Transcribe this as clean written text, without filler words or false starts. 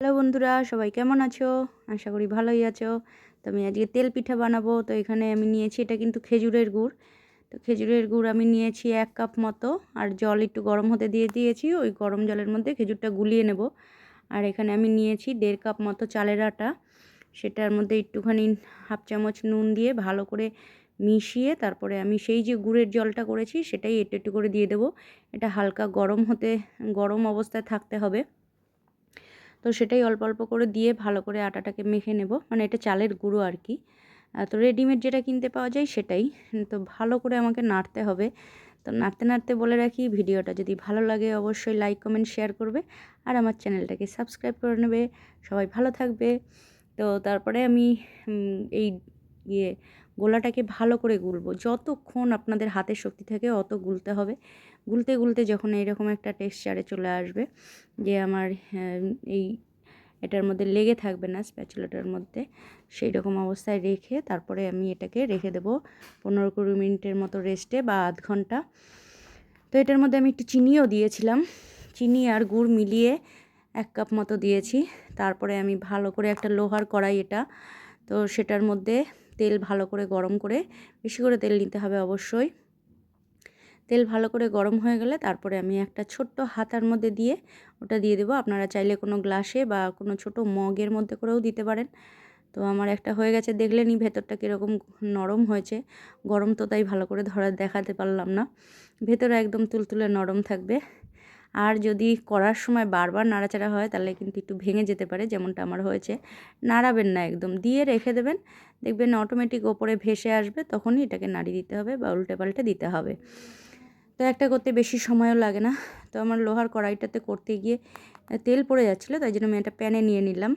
Hello বন্ধুরা, সবাই কেমন আছো? আশা করি ভালোই আছো। তো আমি আজকে তেল পিঠা বানাবো। তো এখানে আমি নিয়েছি, এটা কিন্তু খেজুরের গুড়। তো খেজুরের গুড় আমি নিয়েছি 1 কাপ মতো, আর জল একটু গরম হতে দিয়ে দিয়েছি। ওই গরম জলের মধ্যে খেজুরটা গুলিয়ে নেব। আর এখানে আমি নিয়েছি 1.5 কাপ মতো চালের আটা। সেটার মধ্যে একটুখানি হাফ চামচ নুন দিয়ে ভালো করে মিশিয়ে তারপরে আমি সেই যে গুড়ের জলটা করেছি সেটাই একটু একটু করে দিয়ে দেবো। এটা হালকা গরম অবস্থায় থাকতে হবে। তো সেটাই অল্প অল্প করে দিয়ে ভালো করে আটাটাকে মেখে নেব। মানে এটা চালের গুঁড়ো আর কি। তো রেডিমেড যেটা কিনতে পাওয়া যায় সেটাই। তো ভালো করে আমাকে নাড়তে হবে। তো নাড়তে নাড়তে বলে রাখি, ভিডিওটা যদি ভালো লাগে অবশ্যই লাইক কমেন্ট শেয়ার করবে, আর আমার চ্যানেলটাকে সাবস্ক্রাইব করে নেবে। সবাই ভালো থাকবে। তো তারপরে আমি এই ইয়ে গোলাটাকে ভালো করে গুলবো। যতক্ষণ আপনাদের হাতের শক্তি থাকে অত গুলতে হবে। গুলতে গুলতে যখন এইরকম একটা টেক্সচারে চলে আসবে যে আমার এই এটার মধ্যে লেগে থাকবে না স্প্যাচুলাটার মধ্যে, সেই রকম অবস্থায় রেখে তারপরে আমি এটাকে রেখে দেবো 15-20 মিনিটের মতো রেস্টে বা আধ ঘন্টা। তো এটার মধ্যে আমি একটু চিনিও দিয়েছিলাম। চিনি আর গুড় মিলিয়ে 1 কাপ মতো দিয়েছি। তারপরে আমি ভালো করে একটা লোহার কড়াই এটা, তো সেটার মধ্যে তেল ভালো করে গরম করে, বেশি করে তেল নিতে হবে অবশ্যই। তেল ভালো করে গরম হয়ে গেলে তারপরে আমি একটা ছোট্ট হাতার মধ্যে দিয়ে ওটা দিয়ে দেবো। আপনারা চাইলে কোনো গ্লাসে বা কোনো ছোট মগের মধ্যে করেও দিতে পারেন। তো আমার একটা হয়ে গেছে, দেখলেনই ভেতরটা কীরকম নরম হয়েছে। গরম তো তাই ভালো করে দেখাতে পারলাম না। ভেতরে একদম তুলতুলে নরম থাকবে। আর যদি করার সময় বারবার নাড়াচাড়া হয় তাহলে কিন্তু একটু ভেঙে যেতে পারে, যেমনটা আমার হয়েছে। নাড়াবেন না, একদম দিয়ে রেখে দেবেন। দেখবেন অটোমেটিক ওপরে ভেসে আসবে, তখনই এটাকে নাড়িয়ে দিতে হবে বা উল্টে পাল্টে দিতে হবে। তো একটা করতে বেশি সময়ও লাগে না। তো আমার লোহার কড়াইটাতে করতে গিয়ে তেল পড়ে যাচ্ছিলো, তাই জন্য আমি একটা প্যানে নিয়ে নিলাম।